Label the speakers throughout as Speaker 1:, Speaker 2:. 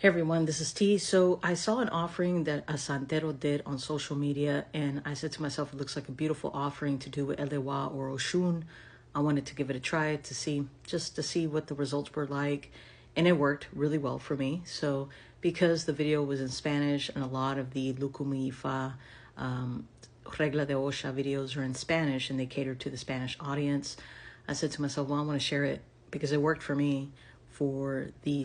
Speaker 1: Hey everyone, this is T. So I saw an offering that a Santero did on social media, and I said to myself, it looks like a beautiful offering to do with Elewa or Oshun. I wanted to give it a try to see, just to see what the results were like, and it worked really well for me. So because the video was in Spanish and a lot of the Lukumifa Regla de Osha videos are in Spanish and they cater to the Spanish audience, I said to myself, well, I want to share it because it worked for me for the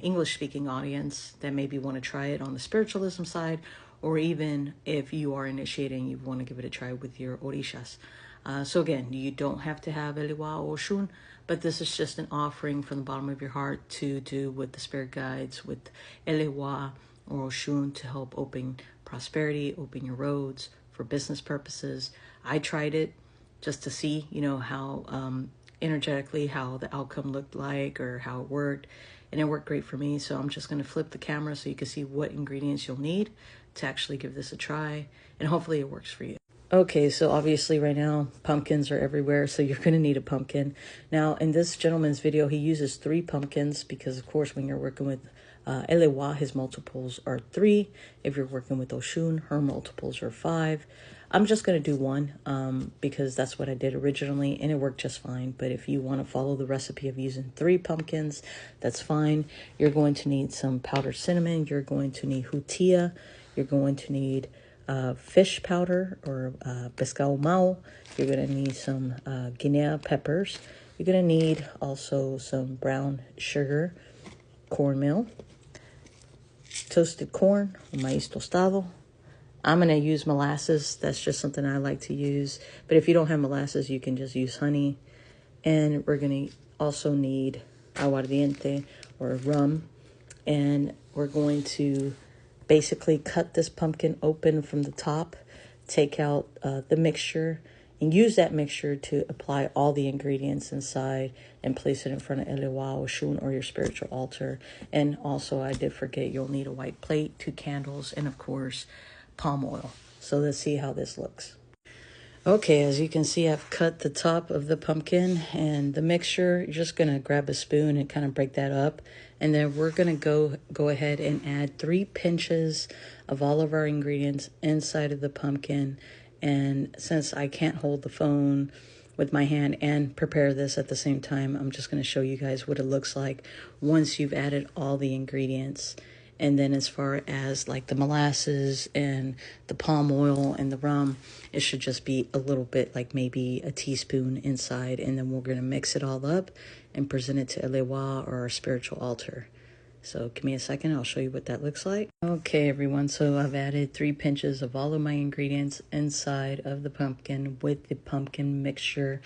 Speaker 1: English-speaking audience that maybe want to try it on the spiritualism side, or even if you are initiating, you want to give it a try with your orishas. So again, you don't have to have Elewa or Oshun, but this is just an offering from the bottom of your heart to do with the spirit guides, with Elewa or Oshun to help open prosperity, open your roads for business purposes. I tried it just to see, how energetically how the outcome looked like or how it worked, and it worked great for me. So I'm just going to flip the camera so you can see what ingredients you'll need to actually give this a try, and hopefully it works for you. Okay, so obviously right now pumpkins are everywhere, so you're going to need a pumpkin. Now in this gentleman's video, he uses 3 pumpkins because of course when you're working with Elewa, his multiples are 3. If you're working with Oshun, her multiples are 5. I'm just going to do 1 because that's what I did originally and it worked just fine. But if you want to follow the recipe of using 3 pumpkins, that's fine. You're going to need some powdered cinnamon. You're going to need hutia. You're going to need fish powder or pescado mau. You're going to need some guinea peppers. You're going to need also some brown sugar, cornmeal, toasted corn, maíz tostado. I'm going to use molasses. That's just something I like to use. But if you don't have molasses, you can just use honey. And we're going to also need aguardiente or rum. And we're going to basically cut this pumpkin open from the top, take out the mixture, and use that mixture to apply all the ingredients inside and place it in front of Elewa, Oshun, or your spiritual altar. And also, I did forget, you'll need a white plate, 2 candles, and of course, palm oil. So let's see how this looks. Okay, as you can see, I've cut the top of the pumpkin and the mixture. You're just going to grab a spoon and kind of break that up. And then we're going to go ahead and add 3 pinches of all of our ingredients inside of the pumpkin. And since I can't hold the phone with my hand and prepare this at the same time, I'm just going to show you guys what it looks like once you've added all the ingredients. And then as far as like the molasses and the palm oil and the rum, it should just be a little bit, like maybe a teaspoon inside. And then we're going to mix it all up and present it to Elewa or our spiritual altar. So give me a second, I'll show you what that looks like. Okay, everyone, so I've added 3 pinches of all of my ingredients inside of the pumpkin with the pumpkin mixture.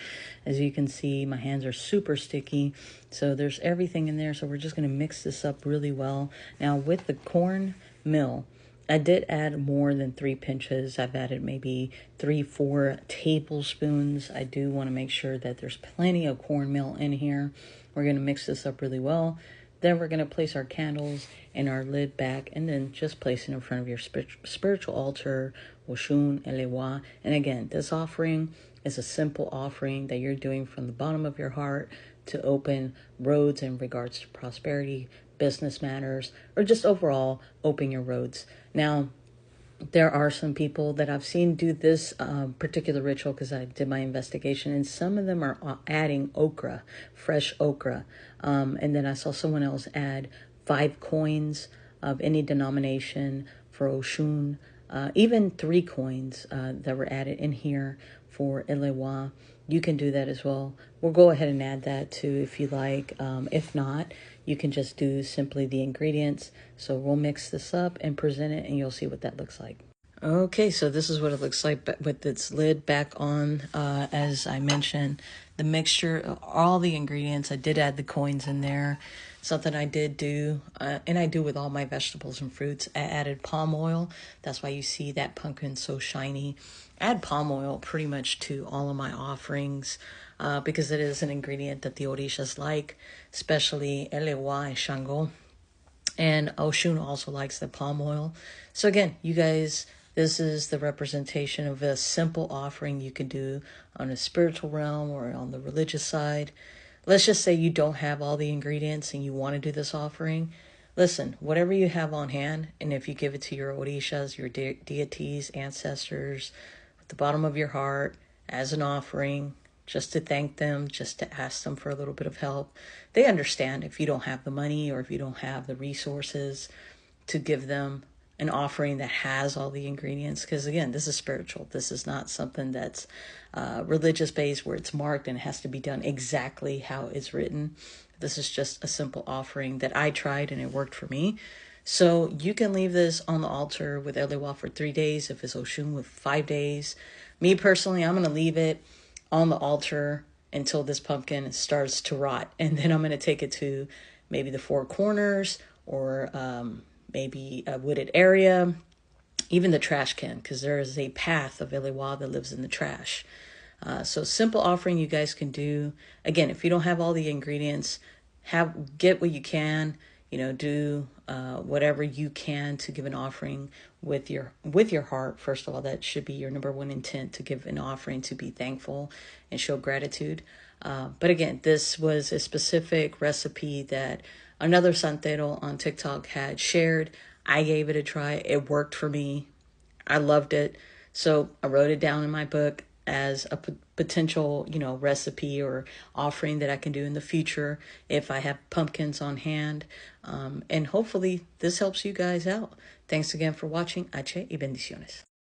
Speaker 1: As you can see, my hands are super sticky, so there's everything in there. So we're just going to mix this up really well. Now with the corn meal, I did add more than 3 pinches. I've added maybe 3-4 tablespoons. I do want to make sure that there's plenty of cornmeal in here. We're going to mix this up really well. Then we're going to place our candles and our lid back, and then just place it in front of your spiritual altar, Oshun, Elewa. And again, this offering is a simple offering that you're doing from the bottom of your heart to open roads in regards to prosperity, business matters, or just overall open your roads. Now, there are some people that I've seen do this particular ritual because I did my investigation, and some of them are adding okra, fresh okra. And then I saw someone else add 5 coins of any denomination for Oshun, even 3 coins that were added in here for Elewa. You can do that as well. We'll go ahead and add that too if you like. If not, you can just do simply the ingredients. So we'll mix this up and present it, and you'll see what that looks like. Okay, so this is what it looks like with its lid back on. As I mentioned, the mixture, all the ingredients, I did add the coins in there. Something I did do, and I do with all my vegetables and fruits, I added palm oil. That's why you see that pumpkin so shiny. I add palm oil pretty much to all of my offerings because it is an ingredient that the Orishas like, especially Elewa and Shango. And Oshun also likes the palm oil. So again, you guys, this is the representation of a simple offering you can do on a spiritual realm or on the religious side. Let's just say you don't have all the ingredients and you want to do this offering. Listen, whatever you have on hand, and if you give it to your orishas, your deities, ancestors, at the bottom of your heart as an offering, just to thank them, just to ask them for a little bit of help. They understand if you don't have the money or if you don't have the resources to give them an offering that has all the ingredients. Because again, this is spiritual. This is not something that's religious based where it's marked and it has to be done exactly how it's written. This is just a simple offering that I tried and it worked for me. So you can leave this on the altar with Elewa for 3 days. If it's Oshun, with 5 days. Me personally, I'm going to leave it on the altar until this pumpkin starts to rot. And then I'm going to take it to maybe the Four Corners or maybe a wooded area, even the trash can, because there is a path of Elewa that lives in the trash. So simple offering you guys can do. Again, if you don't have all the ingredients, get what you can. Do whatever you can to give an offering with your heart. First of all, that should be your number one intent, to give an offering, to be thankful and show gratitude. But again, this was a specific recipe that another santero on TikTok had shared. I gave it a try. It worked for me. I loved it. So I wrote it down in my book as a potential, recipe or offering that I can do in the future if I have pumpkins on hand. And hopefully this helps you guys out. Thanks again for watching. H y bendiciones.